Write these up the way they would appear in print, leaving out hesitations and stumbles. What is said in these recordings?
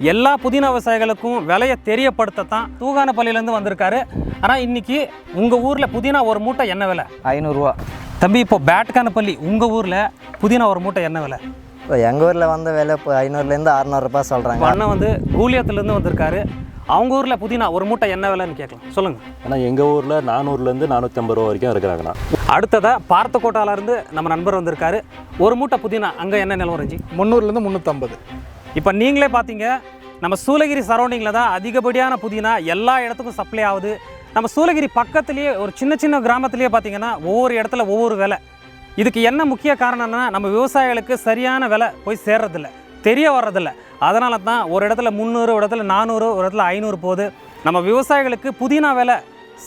எல்லா புதினா விவசாயிகளுக்கும் விலையை தெரியப்படுத்தத்தான் தூகானப்பள்ளியிலேருந்து வந்திருக்காரு. ஆனால் இன்றைக்கி உங்கள் ஊரில் புதினா ஒரு மூட்டை என்ன விலை? 500 ரூபா. தம்பி, இப்போ பேட்கானப்பள்ளி உங்கள் ஊரில் புதினா ஒரு மூட்டை என்ன விலை? இப்போ எங்கள் ஊரில் வந்த விலை இப்போ 500லேருந்து 600 ரூபாய் சொல்கிறாங்க. அண்ணன் வந்து கூலியத்துலேருந்து வந்திருக்காரு. அவங்க ஊரில் புதினா ஒரு மூட்டை என்ன விலைன்னு கேட்கலாம், சொல்லுங்கள். ஆனால் எங்கள் ஊரில் 400லேருந்து 450 ரூபா வரைக்கும் இருக்கிறாங்கண்ணா. அடுத்ததாக பார்த்தக்கோட்டாலேருந்து நம்ம நண்பர் வந்திருக்காரு. ஒரு மூட்டை புதினா அங்கே என்ன நிலவரஞ்சி? 300லேருந்து 350. இப்போ நீங்களே பார்த்தீங்க, நம்ம சூளகிரி சரௌண்டிங்கில் தான் அதிகப்படியான புதினா எல்லா இடத்துக்கும் சப்ளை ஆகுது. நம்ம சூளகிரி பக்கத்துலேயே ஒரு சின்ன சின்ன கிராமத்துலேயே பார்த்தீங்கன்னா ஒவ்வொரு இடத்துல ஒவ்வொரு விலை. இதுக்கு என்ன முக்கிய காரணம்னா, நம்ம விவசாயிகளுக்கு சரியான விலை போய் சேர்றதில்ல, தெரிய வர்றதில்ல. அதனால தான் ஒரு இடத்துல 300, ஒரு இடத்துல 400, ஒரு இடத்துல 500 போகுது. நம்ம விவசாயிகளுக்கு புதினா விலை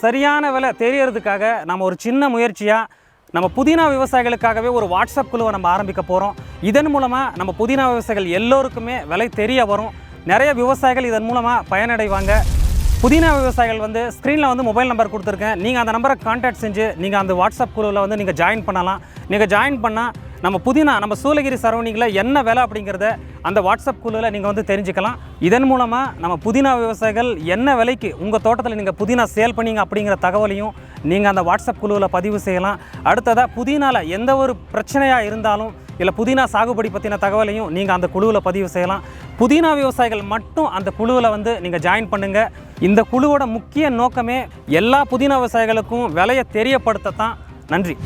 சரியான விலை தெரியறதுக்காக நம்ம ஒரு சின்ன முயற்சியாக நம்ம புதினா விவசாயிகளுக்காகவே ஒரு வாட்ஸ்அப் குழுவை நம்ம ஆரம்பிக்க போகிறோம். இதன் மூலமாக நம்ம புதினா விவசாயிகள் எல்லோருக்குமே விலை தெரிய வரும். நிறைய விவசாயிகள் இதன் மூலமாக பயனடைவாங்க. புதினா விவசாயிகள் வந்து ஸ்க்ரீனில் வந்து மொபைல் நம்பர் கொடுத்துருக்கேன். நீங்கள் அந்த நம்பரை கான்டாக்ட் செஞ்சு நீங்கள் அந்த வாட்ஸ்அப் குழுவில் வந்து நீங்கள் ஜாயின் பண்ணலாம். நீங்கள் ஜாயின் பண்ணால் நம்ம புதினா நம்ம சூளகிரி சரௌண்டிங்கில் என்ன விலை அப்படிங்கிறத அந்த வாட்ஸ்அப் குழுவில் நீங்கள் வந்து தெரிஞ்சுக்கலாம். இதன் மூலமாக நம்ம புதினா விவசாயிகள் என்ன விலைக்கு உங்கள் தோட்டத்தில் நீங்கள் புதினா சேல் பண்ணீங்க அப்படிங்கிற தகவலையும் நீங்கள் அந்த வாட்ஸ்அப் குழுவில் பதிவு செய்யலாம். அடுத்ததாக புதினாவில் எந்த ஒரு பிரச்சனையாக இருந்தாலும் இல்லை புதினா சாகுபடி பற்றின தகவலையும் நீங்கள் அந்த குழுவில் பதிவு செய்யலாம். புதினா விவசாயிகள் மட்டும் அந்த குழுவில் வந்து நீங்கள் ஜாயின் பண்ணுங்கள். இந்த குழுவோட முக்கிய நோக்கமே எல்லா புதினா விவசாயிகளுக்கும் விலையை தெரியப்படுத்தத்தான். நன்றி.